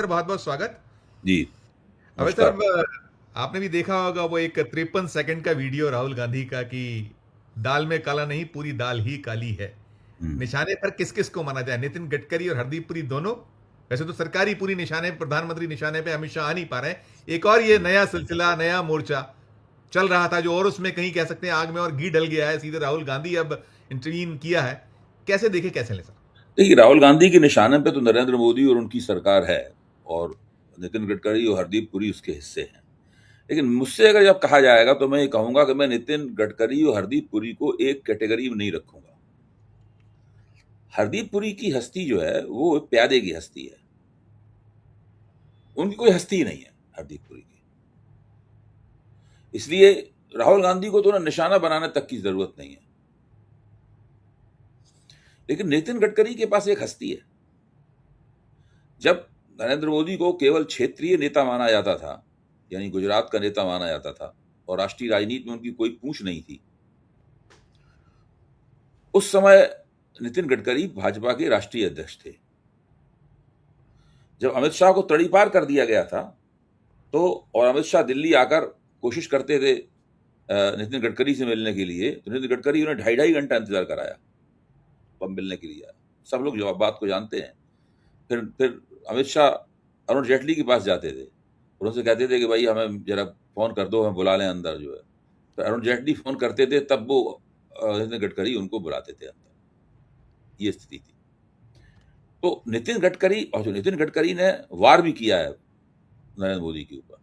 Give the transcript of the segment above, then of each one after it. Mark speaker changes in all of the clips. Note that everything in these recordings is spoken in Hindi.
Speaker 1: सर, बहुत बहुत स्वागत।
Speaker 2: जी।
Speaker 1: अबे सर,
Speaker 2: नमस्कार।
Speaker 1: अब आपने भी देखा होगा वो एक 53 सेकंड का वीडियो राहुल गांधी का कि दाल में काला नहीं, पूरी दाल ही काली है।
Speaker 2: हम्म।
Speaker 1: निशाने पर किस किस को माना जाए? नितिन गडकरी और हरदीप पुरी दोनों। वैसे तो सरकारी पूरी निशाने, प्रधानमंत्री निशाने पे, अमित शाह आ नहीं पा रहे हैं। एक और ये नया सिलसिला, नया मोर्चा चल रहा था जो और उसमें कहीं कह सकते हैं आग में और घी डल गया है। सीधे राहुल गांधी अब इंटरवीन किया है। कैसे देखे, कैसे ले सर?
Speaker 2: देखिए, राहुल गांधी के निशाने पे तो नरेंद्र मोदी और उनकी सरकार है, और नितिन गडकरी और हरदीप पुरी उसके हिस्से हैं। लेकिन मुझसे अगर जब कहा जाएगा तो मैं ये कहूंगा कि मैं नितिन गडकरी और हरदीप पुरी को एक कैटेगरी में नहीं रखूंगा। हरदीप पुरी की हस्ती जो है वो प्यादे की हस्ती है, उनकी कोई हस्ती ही नहीं है हरदीप पुरी की। इसलिए राहुल गांधी को तो ना निशाना बनाने तक की जरूरत नहीं है। लेकिन नितिन गडकरी के पास एक हस्ती है। जब नरेंद्र मोदी को केवल क्षेत्रीय नेता माना जाता था, यानी गुजरात का नेता माना जाता था, और राष्ट्रीय राजनीति में उनकी कोई पूंछ नहीं थी, उस समय नितिन गडकरी भाजपा के राष्ट्रीय अध्यक्ष थे। जब अमित शाह को तड़ीपार कर दिया गया था, तो और अमित शाह दिल्ली आकर कोशिश करते थे नितिन गडकरी से मिलने के लिए, तो नितिन गडकरी उन्हें 2.5 घंटा इंतजार कराया तब मिलने के लिए आया। सब लोग जवाब बात को जानते हैं। फिर अमित शाह अरुण जेटली के पास जाते थे और उनसे कहते थे कि भाई हमें जरा फोन कर दो, हमें बुला लें अंदर जो है। तो अरुण जेटली फोन करते थे, तब वो नितिन गडकरी उनको बुलाते थे अंदर। ये स्थिति थी। तो नितिन गडकरी, और जो नितिन गडकरी ने वार भी किया है नरेंद्र मोदी के ऊपर,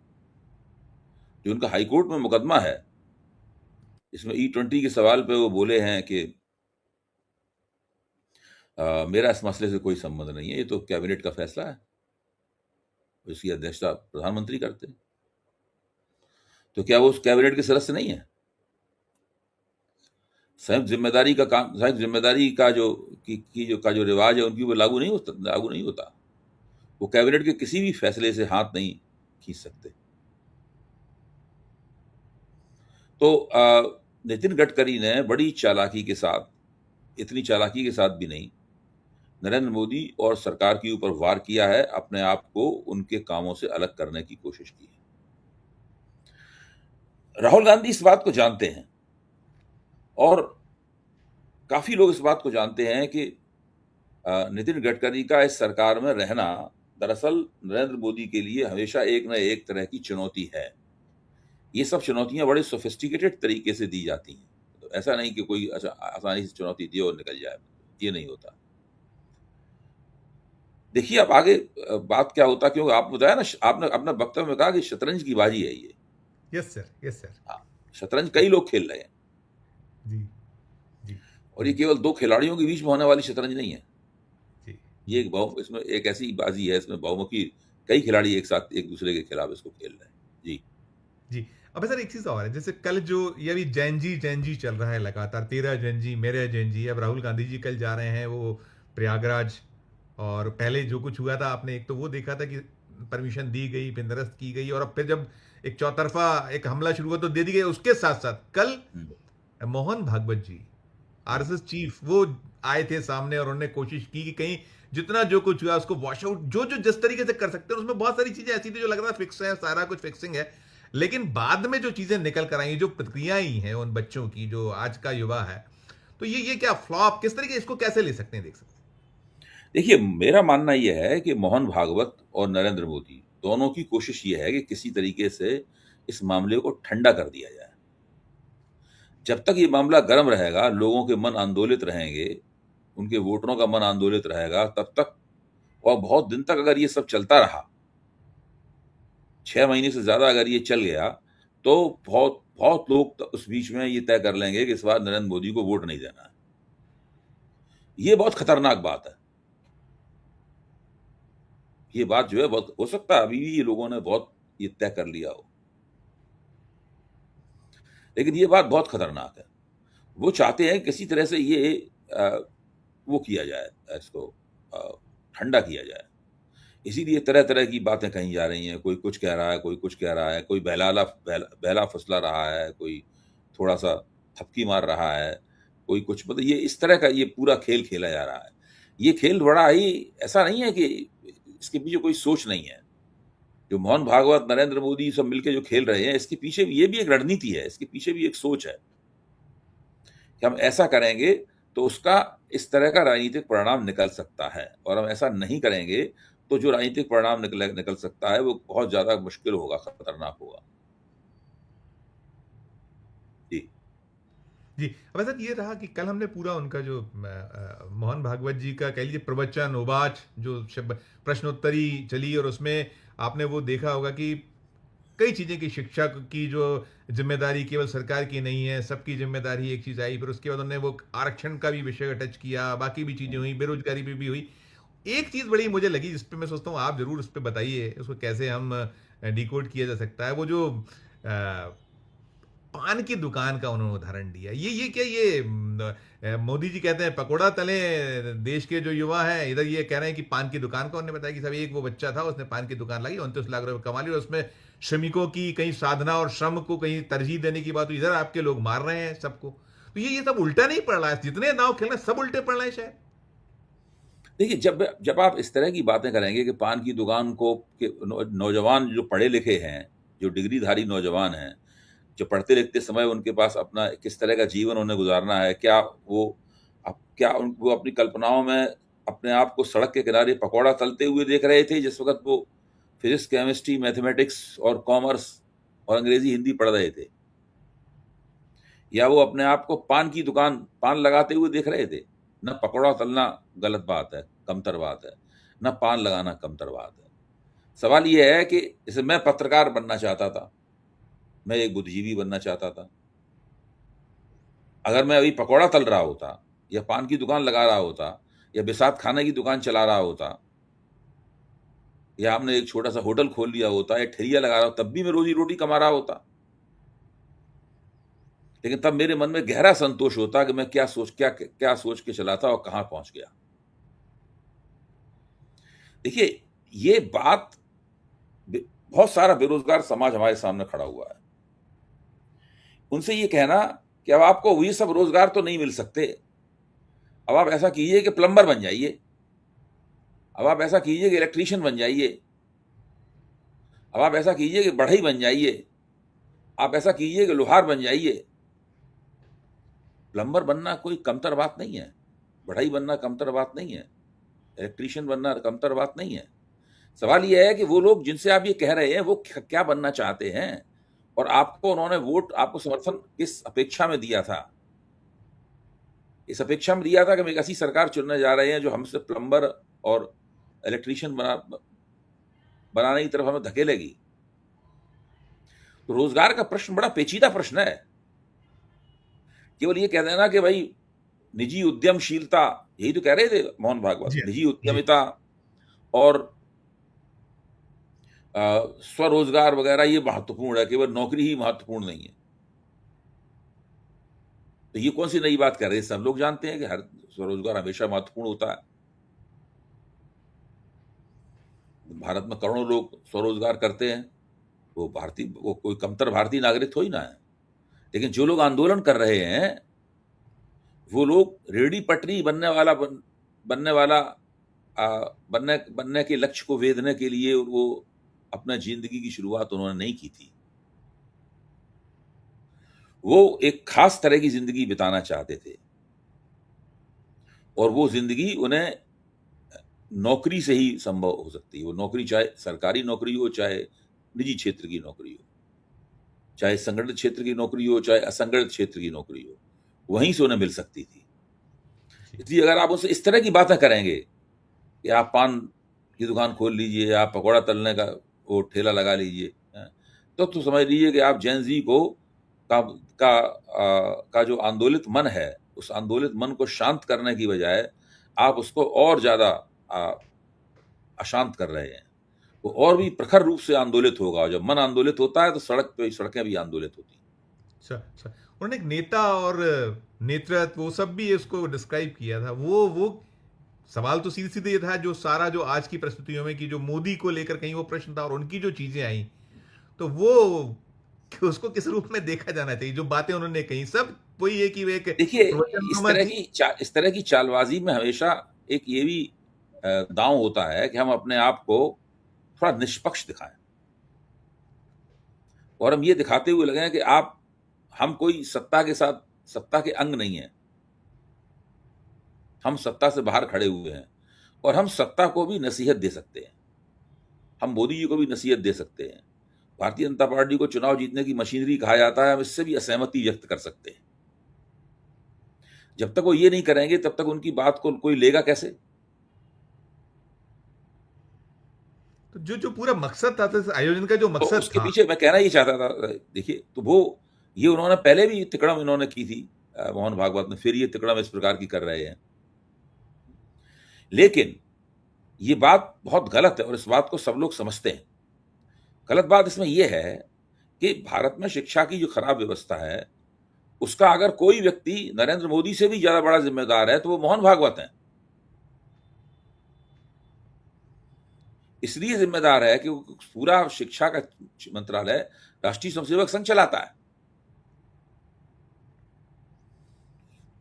Speaker 2: जो उनका हाईकोर्ट में मुकदमा है, इसमें E20 के सवाल पे वो बोले हैं कि मेरा इस मसले से कोई संबंध नहीं है, ये तो कैबिनेट का फैसला है, इसकी अध्यक्षता प्रधानमंत्री करते हैं। तो क्या वो उस कैबिनेट के सदस्य नहीं है? संयुक्त जिम्मेदारी का काम, संयुक्त जिम्मेदारी का जो जो रिवाज है उनकी वो लागू नहीं होता। वो कैबिनेट के किसी भी फैसले से हाथ नहीं खींच सकते। तो नितिन गडकरी ने बड़ी चालाकी के साथ, इतनी चालाकी के साथ भी नहीं, नरेंद्र मोदी और सरकार के ऊपर वार किया है, अपने आप को उनके कामों से अलग करने की कोशिश की है। राहुल गांधी इस बात को जानते हैं, और काफी लोग इस बात को जानते हैं कि नितिन गडकरी का इस सरकार में रहना दरअसल नरेंद्र मोदी के लिए हमेशा एक न एक तरह की चुनौती है। ये सब चुनौतियां बड़े सोफिस्टिकेटेड तरीके से दी जाती हैं। तो ऐसा नहीं कि कोई आसानी से चुनौती दिए और निकल जाए, ये नहीं होता। देखिए अब आगे बात क्या होता, क्योंकि आप बताया ना, आपने अपने वक्तव्य में कहा कि शतरंज की बाजी है ये।
Speaker 1: Yes sir, yes sir.
Speaker 2: हाँ, शतरंज कई लोग खेल रहे हैं,
Speaker 1: जी, जी,
Speaker 2: और ये
Speaker 1: जी,
Speaker 2: केवल दो खिलाड़ियों के बीच में होने वाली शतरंज नहीं है।
Speaker 1: जी,
Speaker 2: ये इसमें एक ऐसी बाजी है, इसमें बहुमुखी कई खिलाड़ी एक साथ एक दूसरे के खिलाफ इसको खेल रहे हैं। जी।
Speaker 1: जी। अब सर, एक चीज और है, जैसे कल जो ये भी जैन जी चल रहा है लगातार, तेरा जैन जी, मेरे जैन जी। अब राहुल गांधी जी कल जा रहे हैं वो प्रयागराज। और पहले जो कुछ हुआ था, आपने एक तो वो देखा था कि परमिशन दी गई, फिर निरस्त की गई, और अब फिर जब एक चौतरफा एक हमला शुरू हुआ तो दे दी गई। उसके साथ साथ कल
Speaker 2: हम्म।
Speaker 1: मोहन भागवत जी,
Speaker 2: हम्म।
Speaker 1: आरएसएस चीफ, वो आए थे सामने और उन्होंने कोशिश की कि कहीं जितना जो कुछ हुआ उसको वॉश आउट, जो जो जिस तरीके से कर सकते हैं। उसमें बहुत सारी चीजें ऐसी थी जो लग रहा फिक्स है, सारा कुछ फिक्सिंग है। लेकिन बाद में जो चीजें निकल कर आई, जो प्रतिक्रियाएं हैं उन बच्चों की, जो आज का युवा है, तो ये क्या फ्लॉप, किस तरीके इसको कैसे ले सकते हैं, देख सकते हैं?
Speaker 2: देखिए, मेरा मानना यह है कि मोहन भागवत और नरेंद्र मोदी दोनों की कोशिश यह है कि किसी तरीके से इस मामले को ठंडा कर दिया जाए। जब तक ये मामला गर्म रहेगा, लोगों के मन आंदोलित रहेंगे, उनके वोटरों का मन आंदोलित रहेगा, तब तक, और बहुत दिन तक अगर ये सब चलता रहा, 6 महीने से ज्यादा अगर ये चल गया, तो बहुत बहुत लोग तो उस बीच में ये तय कर लेंगे कि इस बार नरेंद्र मोदी को वोट नहीं देना है। ये बहुत खतरनाक बात है। ये बात जो है, बहुत हो सकता है अभी भी ये लोगों ने बहुत ये तय कर लिया हो, लेकिन ये बात बहुत खतरनाक है। वो चाहते हैं किसी तरह से ये अ, वो किया जाए, इसको अ, ठंडा किया जाए। इसीलिए तरह तरह की बातें कही जा रही हैं। कोई कुछ कह रहा है, कोई कुछ कह रहा है, कोई बहला फुसला रहा है, कोई थोड़ा सा थपकी मार रहा है, कोई कुछ, मतलब ये इस तरह का ये पूरा खेल खेला जा रहा है। ये खेल बड़ा ही, ऐसा नहीं है कि इसके पीछे कोई सोच नहीं है। जो मोहन भागवत, नरेंद्र मोदी सब मिलके जो खेल रहे हैं, इसके पीछे ये भी एक रणनीति है, इसके पीछे भी एक सोच है कि हम ऐसा करेंगे तो उसका इस तरह का राजनीतिक परिणाम निकल सकता है, और हम ऐसा नहीं करेंगे तो जो राजनीतिक परिणाम निकल सकता है वो बहुत ज्यादा मुश्किल होगा, खतरनाक होगा। जी
Speaker 1: जी, अब ऐसा ये रहा कि कल हमने पूरा उनका जो मोहन भागवत जी का कह लीजिए प्रवचन उवाच जो प्रश्नोत्तरी चली, और उसमें आपने वो देखा होगा कि कई चीज़ें की शिक्षा की जो जिम्मेदारी केवल सरकार की नहीं है, सबकी जिम्मेदारी एक चीज़ आई। फिर उसके बाद उन्होंने वो आरक्षण का भी विषय टच किया, बाकी भी चीज़ें हुई, बेरोजगारी भी हुई। एक चीज़ बड़ी मुझे लगी जिस पे मैं सोचता हूँ आप जरूर उस पर बताइए, उसको कैसे हम डिकोड किया जा सकता है। वो जो पान की दुकान का उन्होंने उदाहरण दिया, ये क्या ये मोदी जी कहते हैं पकोड़ा तले देश के जो युवा हैं, इधर ये कह रहे हैं कि पान की दुकान का। उन्होंने बताया कि सब एक वो बच्चा था, उसने पान की दुकान लाई, 29 लाख रुपए कमा ली, और उसमें श्रमिकों की कहीं साधना और श्रम को कहीं तरजीह देने की बात हुई। इधर आपके लोग मार रहे हैं सबको। तो ये सब उल्टा नहीं पड़ रहा है? जितने नाव खेल रहे हैं सब उल्टे पड़ रहे हैं शायद।
Speaker 2: देखिए, जब आप इस तरह की बातें करेंगे कि पान की दुकान को के नौजवान जो पढ़े लिखे हैं, जो डिग्रीधारी नौजवान हैं, जो पढ़ते लिखते समय उनके पास अपना किस तरह का जीवन उन्हें गुजारना है, क्या वो अपनी कल्पनाओं में अपने आप को सड़क के किनारे पकौड़ा तलते हुए देख रहे थे जिस वक्त वो फिजिक्स, केमिस्ट्री, मैथमेटिक्स और कॉमर्स और अंग्रेजी हिंदी पढ़ रहे थे? या वो अपने आप को पान लगाते हुए देख रहे थे? न पकौड़ा तलना गलत बात है, कमतर बात है, न पान लगाना कमतर बात है। सवाल यह है कि जैसे मैं पत्रकार बनना चाहता था, मैं एक बुद्धिजीवी बनना चाहता था। अगर मैं अभी पकौड़ा तल रहा होता, या पान की दुकान लगा रहा होता, या बिसात खाने की दुकान चला रहा होता, या हमने एक छोटा सा होटल खोल लिया होता, या ठेलिया लगा रहा होता, तब भी मैं रोजी रोटी कमा रहा होता। लेकिन तब मेरे मन में गहरा संतोष होता कि मैं क्या सोच के चला था और कहां पहुंच गया। देखिए, ये बात, बहुत सारा बेरोजगार समाज हमारे सामने खड़ा हुआ है। उनसे ये कहना कि अब आपको ये सब रोजगार तो नहीं मिल सकते, अब आप ऐसा कीजिए कि प्लम्बर बन जाइए, अब आप ऐसा कीजिए कि इलेक्ट्रीशियन बन जाइए, अब आप ऐसा कीजिए कि बढ़ई बन जाइए, आप ऐसा कीजिए कि लोहार बन जाइए। प्लम्बर बनना कोई कमतर बात नहीं है, बढ़ई बनना कमतर बात नहीं है, इलेक्ट्रीशियन बनना कमतर बात नहीं है। सवाल यह है कि वो लोग जिनसे आप ये कह रहे हैं वो क्या बनना चाहते हैं, और उन्होंने वोट, आपको समर्थन किस अपेक्षा में दिया था? इस अपेक्षा में दिया था कि हम एक ऐसी सरकार चुनने जा रहे हैं जो हमसे प्लम्बर और इलेक्ट्रीशियन बनाने की तरफ हमें धकेलेगी। तो रोजगार का प्रश्न बड़ा पेचीदा प्रश्न है। केवल ये कह देना कि भाई निजी उद्यमशीलता, यही तो कह रहे थे मोहन भागवत,
Speaker 1: जी
Speaker 2: निजी उद्यमिता और स्वरोजगार वगैरह ये महत्वपूर्ण है, केवल नौकरी ही महत्वपूर्ण नहीं है। तो ये कौन सी नई बात कर रहे हैं? सब लोग जानते हैं कि हर स्वरोजगार हमेशा महत्वपूर्ण होता है। भारत में करोड़ों लोग स्वरोजगार करते हैं, वो कोई कमतर भारतीय नागरिक थोड़ी ना है। लेकिन जो लोग आंदोलन कर रहे हैं वो लोग रेहड़ी पटरी बनने के लक्ष्य को वेधने के लिए वो अपना जिंदगी की शुरुआत उन्होंने नहीं की थी। वो एक खास तरह की जिंदगी बिताना चाहते थे, और वो जिंदगी उन्हें नौकरी से ही संभव हो सकती है। वो नौकरी चाहे सरकारी नौकरी हो, चाहे निजी क्षेत्र की नौकरी हो, चाहे संगठित क्षेत्र की नौकरी हो, चाहे असंगठित क्षेत्र की नौकरी हो, वहीं से उन्हें मिल सकती थी। इसलिए अगर आप उनसे इस तरह की बातें करेंगे कि आप पान की दुकान खोल लीजिए, आप पकौड़ा तलने का वो ठेला लगा लीजिए, तो समझ लीजिए कि आप जेन जी का जो आंदोलित मन है, उस आंदोलित मन को शांत करने की बजाय आप उसको और ज्यादा अशांत कर रहे हैं। वो और भी प्रखर रूप से आंदोलित होगा। जब मन आंदोलित होता है तो सड़कें भी आंदोलित होती हैं।
Speaker 1: अच्छा, उन्होंने एक नेता और नेतृत्व वो सब भी इसको डिस्क्राइब किया था। वो सवाल तो सीधे सीधे ये था, जो सारा जो आज की परिस्थितियों में कि जो मोदी को लेकर कहीं वो प्रश्न था और उनकी जो चीजें आई, तो वो उसको किस रूप में देखा जाना चाहिए? जो बातें उन्होंने कही सब वही है कि वो एक
Speaker 2: देखिए,
Speaker 1: प्रवचन नुमा थी।
Speaker 2: इस तरह की चालबाजी में हमेशा एक ये भी दांव होता है कि हम अपने आप को थोड़ा निष्पक्ष दिखाएं और हम ये दिखाते हुए लगे कि हम कोई सत्ता के अंग नहीं है, हम सत्ता से बाहर खड़े हुए हैं और हम सत्ता को भी नसीहत दे सकते हैं, हम मोदी जी को भी नसीहत दे सकते हैं। भारतीय जनता पार्टी को चुनाव जीतने की मशीनरी कहा जाता है, हम इससे भी असहमति व्यक्त कर सकते हैं। जब तक वो ये नहीं करेंगे तब तक उनकी बात को कोई लेगा कैसे?
Speaker 1: तो जो पूरा मकसद था इस आयोजन का, जो
Speaker 2: तो
Speaker 1: मकसद
Speaker 2: उसके
Speaker 1: था,
Speaker 2: पीछे मैं कहना ये चाहता था, देखिए, तो वो ये उन्होंने पहले भी तिकड़म इन्होंने की थी, मोहन भागवत ने, फिर ये तिकड़म इस प्रकार की कर रहे हैं। लेकिन ये बात बहुत गलत है और इस बात को सब लोग समझते हैं। गलत बात इसमें यह है कि भारत में शिक्षा की जो खराब व्यवस्था है उसका अगर कोई व्यक्ति नरेंद्र मोदी से भी ज्यादा बड़ा जिम्मेदार है तो वो मोहन भागवत हैं। इसलिए जिम्मेदार है कि पूरा शिक्षा का मंत्रालय राष्ट्रीय स्वयंसेवक संघ चलाता है।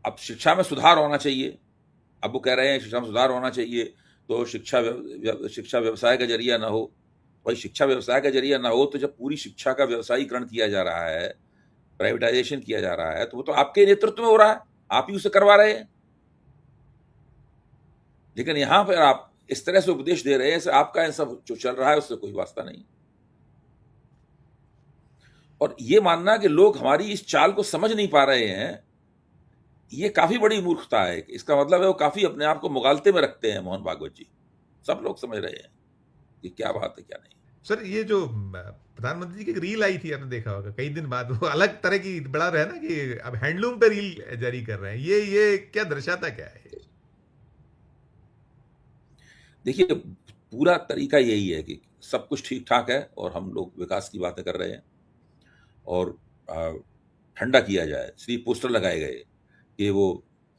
Speaker 2: अब शिक्षा में सुधार होना चाहिए, अब वो कह रहे हैं शिक्षा में सुधार होना चाहिए तो शिक्षा व्यवसाय का जरिया ना हो। भाई, शिक्षा व्यवसाय का जरिया ना हो तो जब पूरी शिक्षा का व्यवसायीकरण किया जा रहा है, प्राइवेटाइजेशन किया जा रहा है, तो वो तो आपके नेतृत्व में हो रहा है, आप ही उसे करवा रहे हैं। लेकिन यहां पर आप इस तरह से उपदेश दे रहे हैं जैसे आपका इन सब जो चल रहा है उससे कोई वास्ता नहीं। और ये मानना कि लोग हमारी इस चाल को समझ नहीं पा रहे हैं, ये काफी बड़ी मूर्खता है। इसका मतलब है वो काफी अपने आप को मुगालते में रखते हैं मोहन भागवत जी। सब लोग समझ रहे हैं कि क्या बात है क्या नहीं।
Speaker 1: सर ये जो प्रधानमंत्री जी की एक रील आई थी, आपने देखा होगा कई दिन बाद, वो अलग तरह की बड़ा रहा ना कि अब हैंडलूम पे रील जारी कर रहे हैं, ये क्या दर्शाता क्या है?
Speaker 2: देखिए, पूरा तरीका यही है कि सब कुछ ठीक ठाक है और हम लोग विकास की बातें कर रहे हैं और ठंडा किया जाए, सिर्फ पोस्टर लगाए गए कि वो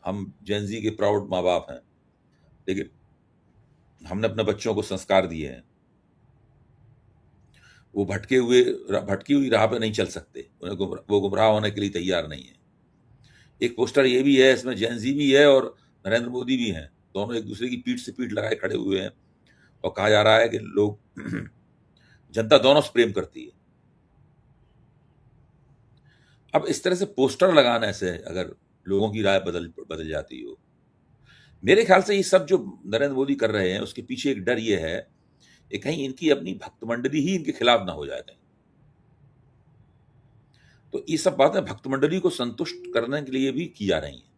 Speaker 2: हम जेनजी के प्राउड माँ बाप हैं, लेकिन हमने अपने बच्चों को संस्कार दिए हैं, वो भटकी हुई राह पे नहीं चल सकते, वो गुमराह होने के लिए तैयार नहीं है। एक पोस्टर ये भी है, इसमें जेनजी भी है और नरेंद्र मोदी भी हैं, दोनों एक दूसरे की पीठ से पीठ लगाए खड़े हुए हैं और कहा जा रहा है कि लोग जनता दोनों से प्रेम करती है। अब इस तरह से पोस्टर लगाने से अगर लोगों की राय बदल जाती हो, मेरे ख्याल से ये सब जो नरेंद्र मोदी कर रहे हैं उसके पीछे एक डर ये है कि कहीं इनकी अपनी भक्त मंडली ही इनके खिलाफ ना हो जाए कहीं। तो ये सब बातें भक्त मंडली को संतुष्ट करने के लिए भी की जा रही हैं।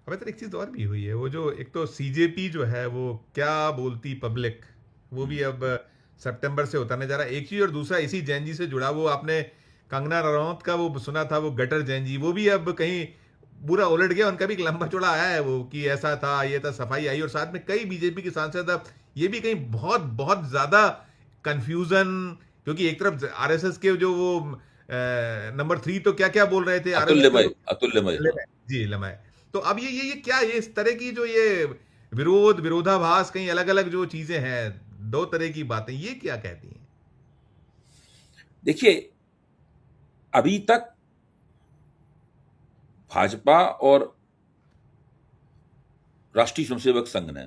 Speaker 1: अब एक चीज और भी हुई है, वो जो एक तो सीजेपी जो है वो क्या बोलती पब्लिक, वो भी अब सितंबर से उतरने जा रहा है, एक चीज। और दूसरा इसी जैन जी से जुड़ा, वो आपने कंगना रनौत का वो सुना था, वो गटर जैन जी, वो भी अब कहीं पूरा उलट गया। उनका भी एक लंबा चौड़ा आया है वो कि ऐसा था, ये था, सफाई आई। और साथ में कई बीजेपी के सांसद अब ये भी कहीं बहुत बहुत ज्यादा कंफ्यूजन, क्योंकि एक तरफ आरएसएस के जो वो नंबर 3 तो क्या क्या बोल रहे थे आरएसएस के,
Speaker 2: अतुल्यमय, हाँ।
Speaker 1: जी लमाय। तो अब ये क्या, ये इस तरह की जो ये विरोधाभास, कहीं अलग अलग जो चीजें हैं, दो तरह की बातें, ये क्या कहती हैं?
Speaker 2: देखिए, अभी तक भाजपा और राष्ट्रीय स्वयंसेवक संघ ने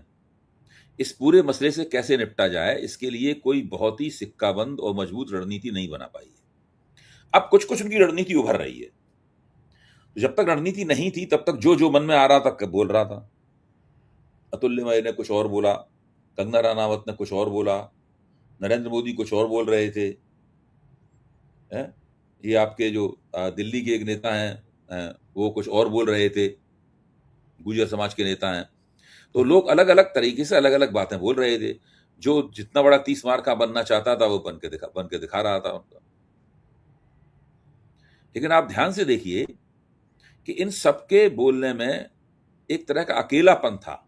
Speaker 2: इस पूरे मसले से कैसे निपटा जाए इसके लिए कोई बहुत ही सिक्काबंद और मजबूत रणनीति नहीं बना पाई है। अब कुछ कुछ उनकी रणनीति उभर रही है। जब तक रणनीति नहीं थी तब तक जो जो मन में आ रहा था बोल रहा था। अतुल्यमय ने कुछ और बोला, कंगना रनावत ने कुछ और बोला, नरेंद्र मोदी कुछ और बोल रहे थे, हैं? ये आपके जो दिल्ली के एक नेता हैं, वो कुछ और बोल रहे थे, गुर्जर समाज के नेता हैं। तो लोग अलग अलग तरीके से अलग अलग बातें बोल रहे थे। जो जितना बड़ा 30 मार का बनना चाहता था वो बन के दिखा रहा था उनका। लेकिन आप ध्यान से देखिए कि इन सबके बोलने में एक तरह का अकेलापन था।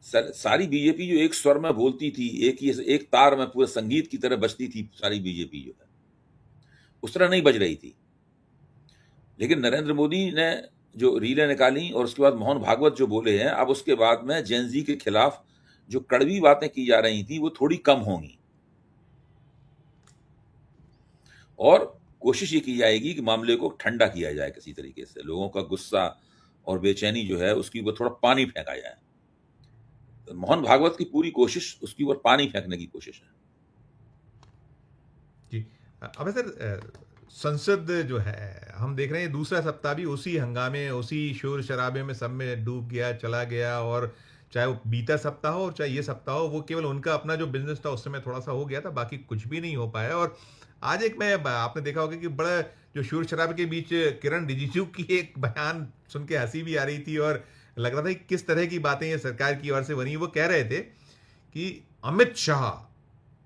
Speaker 2: सारी बीजेपी जो एक स्वर में बोलती थी, एक तार में पूरे संगीत की तरह बजती थी, सारी बीजेपी जो है उस तरह नहीं बज रही थी। लेकिन नरेंद्र मोदी ने जो रीलें निकाली और उसके बाद मोहन भागवत जो बोले हैं, अब उसके बाद में जेनजी के खिलाफ जो कड़वी बातें की जा रही थी वो थोड़ी कम होंगी और कोशिश ये की जाएगी कि मामले को ठंडा किया जाए किसी तरीके से, लोगों का गुस्सा और बेचैनी जो है उसके ऊपर थोड़ा पानी फेंका जाए। तो मोहन भागवत की पूरी कोशिश उसके ऊपर पानी फेंकने की कोशिश है।
Speaker 1: जी। अब सर, संसद जो है हम देख रहे हैं दूसरा सप्ताह भी उसी हंगामे, उसी शोर शराबे में सब में डूब गया, चला गया। और चाहे वो बीता सप्ताह हो और चाहे ये सप्ताह हो, वो केवल उनका अपना जो बिजनेस था उस समय थोड़ा सा हो गया था, बाकी कुछ भी नहीं हो पाया। और आज एक मैं आपने देखा होगा कि बड़ा जो शोर शराबे के बीच किरण रिजिजू की एक बयान सुन के हंसी भी आ रही थी और लग रहा था कि किस तरह की बातें ये सरकार की ओर से बनी। वो कह रहे थे कि अमित शाह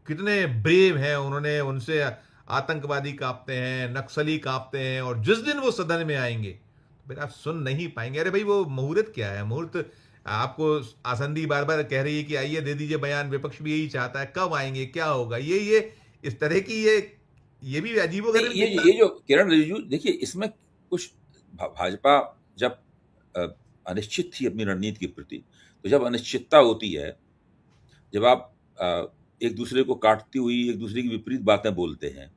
Speaker 1: कितने ब्रेव हैं, उन्होंने उनसे आतंकवादी कांपते हैं, नक्सली कांपते हैं, और जिस दिन वो सदन में आएंगे तो फिर आप सुन नहीं पाएंगे। अरे भाई, वो मुहूर्त क्या है? मुहूर्त आपको आसंदी बार बार कह रही है कि आइए दे दीजिए बयान, विपक्ष भी यही चाहता है, कब आएंगे, क्या होगा, ये इस तरह की ये भी
Speaker 2: नहीं,
Speaker 1: अजीबोगरीब दिखता
Speaker 2: ये जो किरण रिजिजू, देखिए इसमें कुछ भाजपा जब अ, अनिश्चित थी अपनी रणनीति के प्रति, तो जब अनिश्चितता होती है, जब आप एक दूसरे को काटती हुई एक दूसरे की विपरीत बातें बोलते हैं,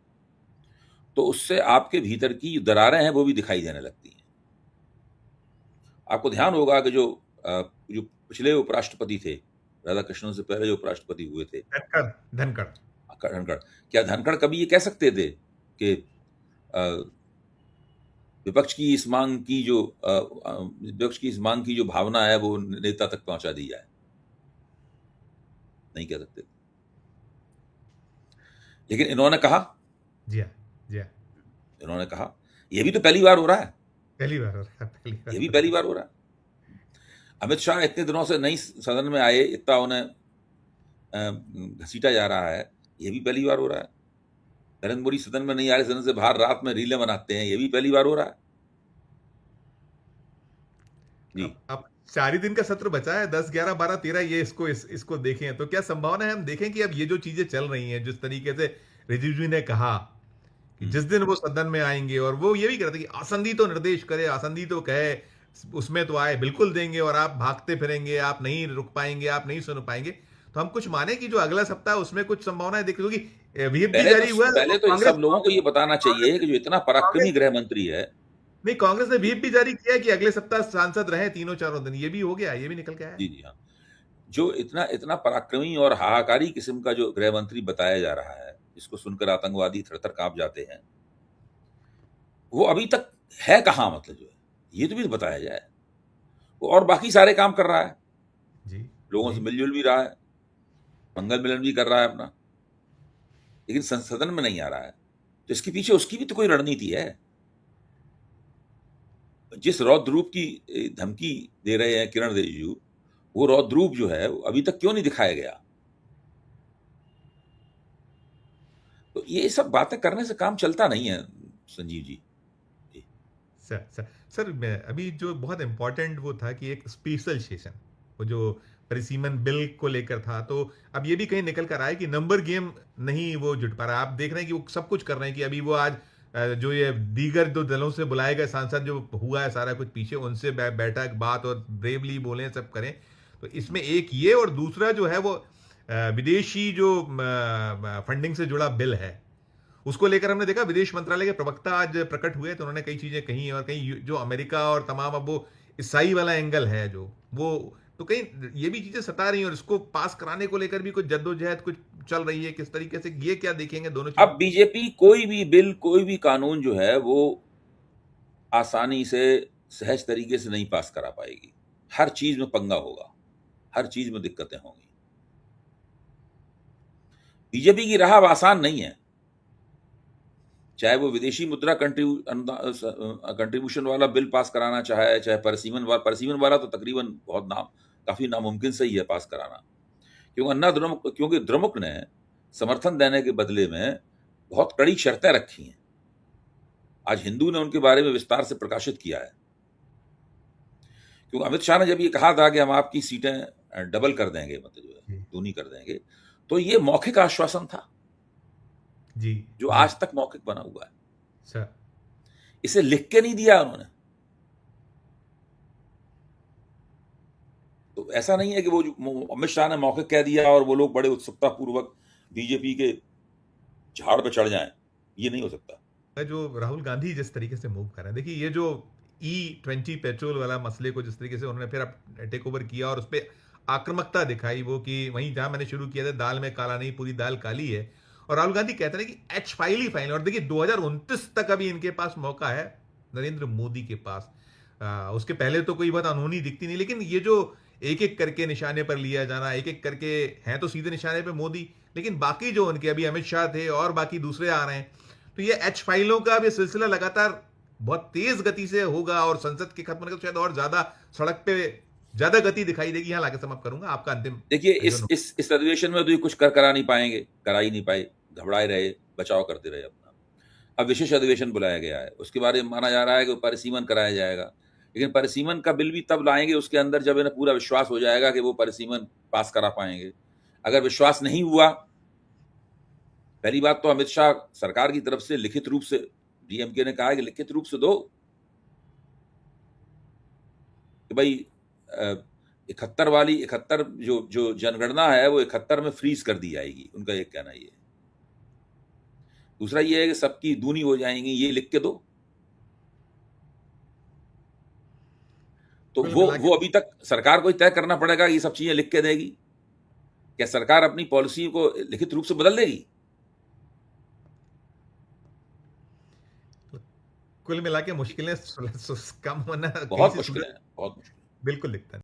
Speaker 2: तो उससे आपके भीतर की जो दरारें हैं वो भी दिखाई देने लगती हैं। आपको ध्यान होगा कि जो पिछले उपराष्ट्रपति थे, राधा कृष्णन से पहले जो उपराष्ट्रपति हुए थे,
Speaker 1: धनखड़। धनखड़।
Speaker 2: धनखड़, क्या धनखड़ कभी ये कह सकते थे कि अ, विपक्ष की इस मांग की जो विपक्ष की इस मांग की जो भावना है वो नेता तक पहुंचा दी जाए? नहीं कह सकते। लेकिन इन्होंने कहा,
Speaker 1: जी हाँ। जी हाँ।
Speaker 2: इन्होंने कहा, ये भी तो पहली बार हो रहा है,
Speaker 1: पहली बार हो रहा है, पहली
Speaker 2: ये भी
Speaker 1: बार।
Speaker 2: पहली बार हो रहा है। अमित शाह इतने दिनों से नहीं सदन में आए, इतना उन्हें घसीटा जा रहा है, ये भी पहली बार हो रहा है। नरेंद्र मोदी सदन में नहीं आ रहे, सदन से बाहर रात में रीलें बनाते हैं, ये भी पहली बार हो रहा है। जी।
Speaker 1: अब 4 ही दिन का सत्र बचा है, 10, 11, 12, 13, ये इसको देखें तो क्या संभावना है हम देखें कि अब ये जो चीजें चल रही हैं, जिस तरीके से रिजिजू ने कहा कि जिस दिन वो सदन में आएंगे, और वो ये भी कहते कि आसंदी तो निर्देश करे, आसंदी तो कहे, उसमें तो आए, बिल्कुल देंगे, और आप भागते फिरेंगे, आप नहीं रुक पाएंगे, आप नहीं सुन पाएंगे। तो हम कुछ माने कि जो अगला सप्ताह उसमें कुछ संभावनाएं दिख, क्योंकि व्हिप भी जारी हुआ है और
Speaker 2: पहले तो
Speaker 1: कांग्रेस
Speaker 2: सब लोगों को ये बताना चाहिए कि जो इतना पराक्रमी
Speaker 1: कांग्रेस
Speaker 2: गृह मंत्री है,
Speaker 1: नहीं, कांग्रेस ने व्हिप भी जारी किया है कि अगले सप्ताह सांसद रहे तीनों चारों दिन। ये भी हो गया, ये भी निकल के आया
Speaker 2: जी
Speaker 1: है।
Speaker 2: जी हाँ, जो इतना इतना पराक्रमी और हाहाकारी किस्म का जो गृह मंत्री बताया जा रहा है, जिसको सुनकर आतंकवादी थरथर कांप जाते हैं, वो अभी तक है कहाँ? मतलब जो है, ये तो भी बताया जाए। वो और बाकी सारे काम कर रहा है,
Speaker 1: जी।
Speaker 2: लोगों से
Speaker 1: जी।
Speaker 2: मिलजुल भी रहा है, मंगल मिलन भी कर रहा है अपना, लेकिन सदन में नहीं आ रहा है। तो इसके पीछे उसकी भी तो कोई रणनीति है। जिस रौद्र रूप की धमकी दे रहे हैं किरण रिजिजू, वो रौद्र रूप जो है वो अभी तक क्यों नहीं दिखाया गया? तो ये सब बातें करने से काम चलता नहीं है संजीव जी। जी।
Speaker 1: सर मैं अभी जो बहुत इंपॉर्टेंट वो था कि एक स्पेशल सेशन, वो जो परिसीमन बिल को लेकर था, तो अब ये भी कहीं निकल कर आया है कि नंबर गेम नहीं वो जुट पा रहा है। आप देख रहे हैं कि वो सब कुछ कर रहे हैं कि अभी वो आज जो ये दीगर दो दलों से बुलाए गए सांसद जो हुआ है सारा कुछ पीछे, उनसे बैठक बात और ब्रेवली बोले, सब करें। तो इसमें एक ये, और दूसरा जो है वो विदेशी जो फंडिंग से जुड़ा बिल है, उसको लेकर हमने देखा विदेश मंत्रालय के प्रवक्ता आज प्रकट हुए, तो उन्होंने कई चीजें कही, और कहीं जो अमेरिका और तमाम अब वो ईसाई वाला एंगल है जो वो, तो कहीं ये भी चीजें सता रही हैं, और इसको पास कराने को लेकर भी कुछ जद्दोजहद कुछ चल रही है, किस तरीके से ये क्या देखेंगे दोनों चीजें?
Speaker 2: अब बीजेपी कोई भी बिल, कोई भी कानून जो है वो आसानी से, सहज तरीके से नहीं पास करा पाएगी। हर चीज में पंगा होगा, हर चीज में दिक्कतें होंगी। बीजेपी की राह अब आसान नहीं है, चाहे वो विदेशी मुद्रा कंट्रीब्यूशन वाला बिल पास कराना चाहे, चाहे परसीमन वाला तो तकरीबन काफी नामुमकिन से ही है पास कराना, क्योंकि द्रमुक ने समर्थन देने के बदले में बहुत कड़ी शर्तें रखी हैं। आज हिंदू ने उनके बारे में विस्तार से प्रकाशित किया है, क्योंकि अमित शाह ने जब ये कहा था कि हम आपकी सीटें डबल कर देंगे, मतलब जो है दूनी कर देंगे, तो ये मौखिक आश्वासन था
Speaker 1: जी।
Speaker 2: जो
Speaker 1: जी।
Speaker 2: आज तक मौखिक बना हुआ है।
Speaker 1: सर।
Speaker 2: इसे लिख के नहीं दिया उन्होंने। तो ऐसा नहीं है कि वो अमित शाह ने मौखिक कह दिया और वो लोग बड़े उत्सुकता पूर्वक बीजेपी के झाड़ पे चढ़ जाएं, ये नहीं हो सकता।
Speaker 1: जो राहुल गांधी जिस तरीके से मूव कर रहे हैं, देखिए ये जो E20 पेट्रोल वाला मसले को जिस तरीके से उन्होंने फिर अब टेक ओवर किया और उस पर आक्रामकता दिखाई, वो कि वहीं जहां मैंने शुरू किया था, दाल में काला नहीं पूरी दाल काली है। और राहुल गांधी कहते हैं कि एच फाइल ही फाइल, और देखिए 2029 तक अभी इनके पास मौका है, नरेंद्र मोदी के पास। उसके पहले तो कोई बात अनहोनी दिखती नहीं, लेकिन ये जो एक एक करके निशाने पर लिया जाना, एक एक करके हैं तो सीधे निशाने पे मोदी, लेकिन बाकी जो उनके अभी अमित शाह थे और बाकी दूसरे आ रहे हैं, तो ये एच फाइलों का भी सिलसिला लगातार बहुत तेज गति से होगा, और संसद के खत्म होने के तो शायद और ज्यादा सड़क पे ज्यादा गति दिखाई देगी। यहां लाके समाप्त करूंगा, आपका अंतिम
Speaker 2: देखिए,
Speaker 1: जो
Speaker 2: इस अधिवेशन में तो ये कुछ करा नहीं पाएंगे, करा ही नहीं पाए, घबराए रहे, बचाव करते रहे अपना। अब विशेष अधिवेशन बुलाया गया है, उसके बारे में माना जा रहा है कि परिसीमन कराया जाएगा, लेकिन परिसीमन का बिल भी तब लाएंगे उसके अंदर जब इन्हें पूरा विश्वास हो जाएगा कि वो परिसीमन पास करा पाएंगे। अगर विश्वास नहीं हुआ, पहली बात तो अमित शाह सरकार की तरफ से लिखित रूप से, डीएमके ने कहा है कि लिखित रूप से दो कि भाई 71 जो जनगणना है वो 71 में फ्रीज कर दी जाएगी, उनका एक कहना ये है। दूसरा ये है कि सबकी दूनी हो जाएंगी, ये लिख के दो। तो वो अभी तक सरकार को ही तय करना पड़ेगा, ये सब चीजें लिख के देगी। क्या सरकार अपनी पॉलिसी को लिखित रूप से बदल देगी?
Speaker 1: कुल मिला के मुश्किलें कम होना
Speaker 2: बहुत मुश्किल है, बहुत मुश्किल।
Speaker 1: बिल्कुल दिखता है।